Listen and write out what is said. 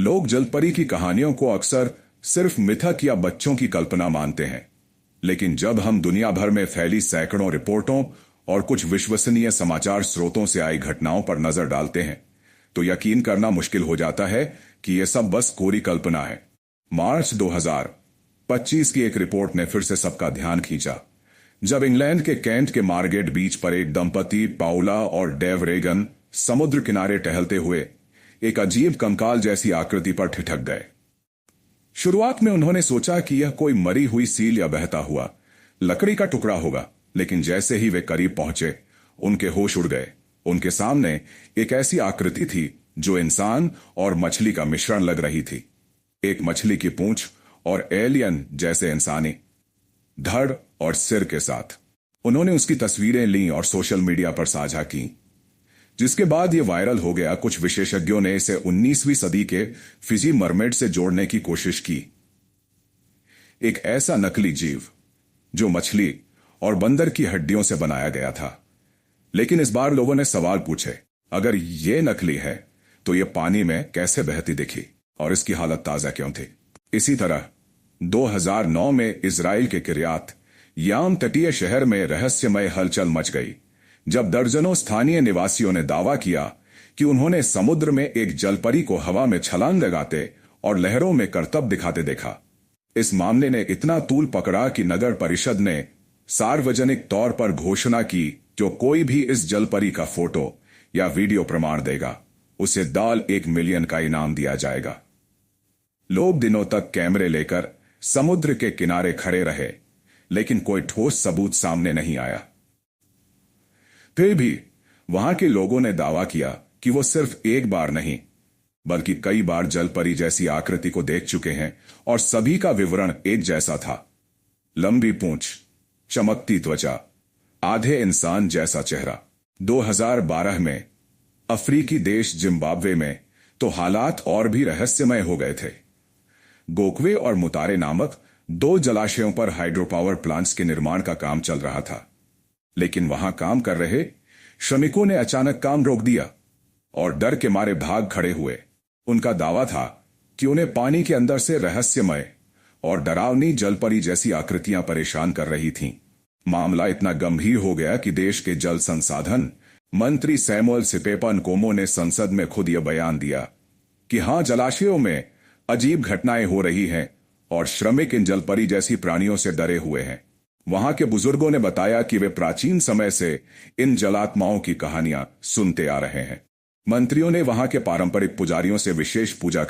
लोग जलपरी की कहानियों को अक्सर सिर्फ मिथक या बच्चों की कल्पना मानते हैं, लेकिन जब हम दुनिया भर में फैली सैकड़ों रिपोर्टों और कुछ विश्वसनीय समाचार स्रोतों से आई घटनाओं पर नजर डालते हैं, तो यकीन करना मुश्किल हो जाता है कि यह सब बस कोरी कल्पना है। मार्च 2025 की एक रिपोर्ट ने फिर से सबका ध्यान खींचा, जब इंग्लैंड के कैंट के मार्गेट बीच पर एक दंपति पाउला और डेव रेगन समुद्र किनारे टहलते हुए एक अजीब कंकाल जैसी आकृति पर ठिठक गए। शुरुआत में उन्होंने सोचा कि यह कोई मरी हुई सील या बहता हुआ लकड़ी का टुकड़ा होगा, लेकिन जैसे ही वे करीब पहुंचे, उनके होश उड़ गए। उनके सामने एक ऐसी आकृति थी जो इंसान और मछली का मिश्रण लग रही थी। एक मछली की पूंछ और एलियन जैसे इंसानी धड़ और सिर के साथ। उन्होंने उसकी तस्वीरें लीं और सोशल मीडिया पर साझा की, जिसके बाद यह वायरल हो गया। कुछ विशेषज्ञों ने इसे 19वीं सदी के फिजी मरमेड से जोड़ने की कोशिश की, एक ऐसा नकली जीव जो मछली और बंदर की हड्डियों से बनाया गया था। लेकिन इस बार लोगों ने सवाल पूछे, अगर यह नकली है तो यह पानी में कैसे बहती दिखी और इसकी हालत ताजा क्यों थी? इसी तरह 2009 में इजराइल के किर्यात याम तटीय शहर में रहस्यमय हलचल मच गई, जब दर्जनों स्थानीय निवासियों ने दावा किया कि उन्होंने समुद्र में एक जलपरी को हवा में छलांग लगाते और लहरों में करतब दिखाते देखा। इस मामले ने इतना तूल पकड़ा कि नगर परिषद ने सार्वजनिक तौर पर घोषणा की, जो कोई भी इस जलपरी का फोटो या वीडियो प्रमाण देगा, उसे $1 मिलियन का इनाम दिया जाएगा। लोग दिनों तक कैमरे लेकर समुद्र के किनारे खड़े रहे, लेकिन कोई ठोस सबूत सामने नहीं आया। फिर भी वहां के लोगों ने दावा किया कि वो सिर्फ एक बार नहीं, बल्कि कई बार जलपरी जैसी आकृति को देख चुके हैं और सभी का विवरण एक जैसा था। लंबी पूंछ, चमकती त्वचा, आधे इंसान जैसा चेहरा। 2012 में अफ्रीकी देश जिम्बाब्वे में तो हालात और भी रहस्यमय हो गए थे। गोकवे और मुतारे नामक 2 जलाशयों पर हाइड्रो पावर प्लांट्स के निर्माण का काम चल रहा था, लेकिन वहां काम कर रहे श्रमिकों ने अचानक काम रोक दिया और डर के मारे भाग खड़े हुए। उनका दावा था कि उन्हें पानी के अंदर से रहस्यमय और डरावनी जलपरी जैसी आकृतियां परेशान कर रही थीं। मामला इतना गंभीर हो गया कि देश के जल संसाधन मंत्री सैमुअल सिपेपा नकोमो ने संसद में खुद यह बयान दिया कि हां, जलाशयों में अजीब घटनाएं हो रही हैं और श्रमिक इन जलपरी जैसी प्राणियों से डरे हुए हैं। वहां के बुजुर्गों ने बताया कि वे प्राचीन समय से इन जलात्माओं की कहानियां सुनते आ रहे हैं। मंत्रियों ने वहां के पारंपरिक पुजारियों से विशेष पूजा